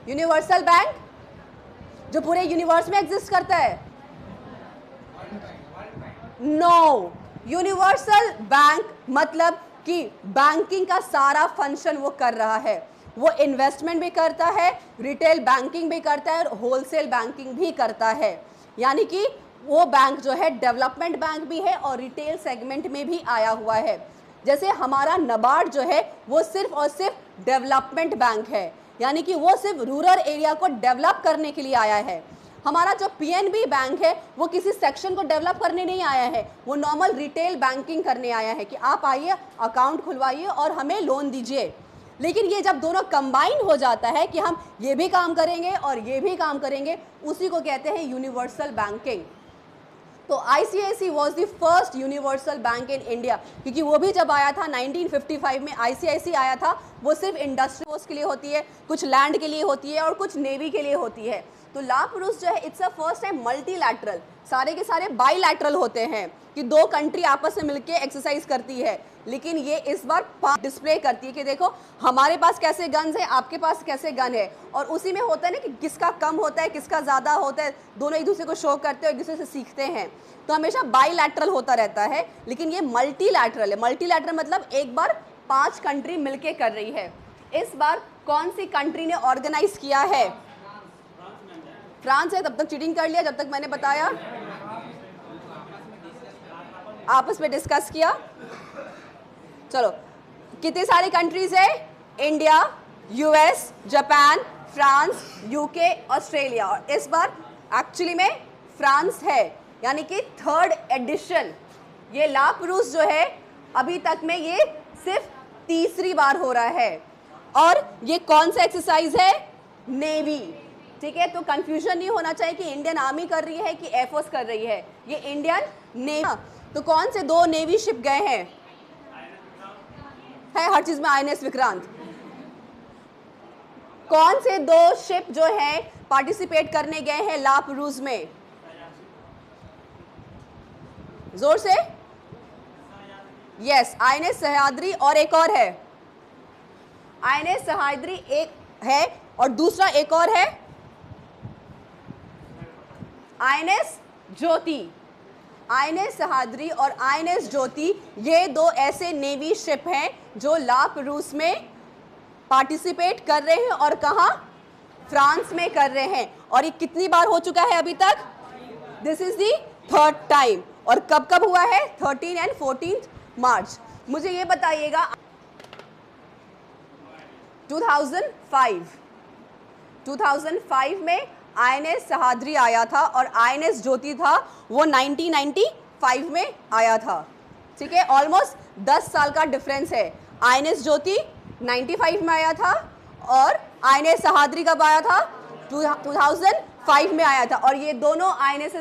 Universal bank जो पूरे universe में एग्जिस्ट करता है? नो, यूनिवर्सल बैंक मतलब कि बैंकिंग का सारा फंक्शन वो कर रहा है। वो इन्वेस्टमेंट भी करता है, रिटेल बैंकिंग भी करता है और होलसेल बैंकिंग भी करता है। यानी कि वो बैंक जो है डेवलपमेंट बैंक भी है और रिटेल सेगमेंट में भी आया हुआ है। जैसे हमारा नबार्ड जो है वो सिर्फ और सिर्फ डेवलपमेंट बैंक है, यानी कि वो सिर्फ रूरल एरिया को डेवलप करने के लिए आया है। हमारा जो पीएनबी बैंक है वो किसी सेक्शन को डेवलप करने नहीं आया है, वो नॉर्मल रिटेल बैंकिंग करने आया है कि आप आइए, अकाउंट खुलवाइए और हमें लोन दीजिए। लेकिन ये जब दोनों कंबाइन हो जाता है कि हम ये भी काम करेंगे और ये भी काम करेंगे, उसी को कहते हैं यूनिवर्सल बैंकिंग। तो ICIC was the first universal bank in India, क्योंकि वो भी जब आया था 1955 में आईसीआईसी आया था, वो सिर्फ इंडस्ट्री फोर्स के लिए होती है, कुछ लैंड के लिए होती है और कुछ नेवी के लिए होती है। तो ला प्रूस जो है it's a first time multilateral, सारे के सारे बाईलैटरल होते हैं कि दो कंट्री आपस में मिलकर एक्सरसाइज करती है, लेकिन ये इस बार डिस्प्ले करती है कि देखो हमारे पास कैसे गन्स है, आपके पास कैसे गन है। और उसी में होता है ना कि किसका कम होता है, किसका ज़्यादा होता है, दोनों एक दूसरे को शो करते हैं, एक दूसरे से सीखते हैं। तो हमेशा बाईलैटरल होता रहता है, लेकिन ये मल्टीलैटरल है। मल्टीलैटरल मतलब एक बार 5 कंट्री मिलके कर रही है। इस बार कौन सी कंट्री ने ऑर्गेनाइज किया है? फ्रांस है। तब तक चीटिंग कर लिया जब तक मैंने बताया, आपस में डिस्कस किया। चलो, कितनी सारी कंट्रीज है? India, US, Japan, France, UK, Australia. और इस बार एक्चुअली में फ्रांस है, यानी कि 3rd एडिशन। ये ला प्रूस जो है अभी तक में ये सिर्फ 3री बार हो रहा है। और ये कौन सा एक्सरसाइज है? नेवी। ठीक है, तो कंफ्यूजन नहीं होना चाहिए कि इंडियन आर्मी कर रही है कि एयरफोर्स कर रही है, ये इंडियन नेवी। तो कौन से 2 नेवी शिप गए हैं? है हर चीज में आईएनएस विक्रांत। कौन से 2 शिप जो है पार्टिसिपेट करने गए हैं ला प्रूस में? जोर से। यस, आईएनएस सह्याद्री और एक और है। आईएनएस सह्याद्री एक है और दूसरा एक और है आईएनएस ज्योति। आईएनएस सह्याद्री और आईएनएस ज्योति ये 2 ऐसे नेवी शिप हैं जो ला प्रूस में पार्टिसिपेट कर रहे हैं। और कहाँ? फ्रांस में कर रहे हैं। और ये कितनी बार हो चुका है अभी तक? This is the 3rd time. और कब कब हुआ है? 13 और 14 मार्च। मुझे ये बताइएगा, 2005 में आईएनएस सह्याद्री आया था और आईएनएस ज्योति था वो 1995 में आया था। ठीक है, ऑलमोस्ट 10 साल का डिफरेंस है। आईएनएस ज्योति 95 में आया था और आईएनएस सह्याद्री कब आया था? 2005 में आया था। और ये दोनों आईएनएस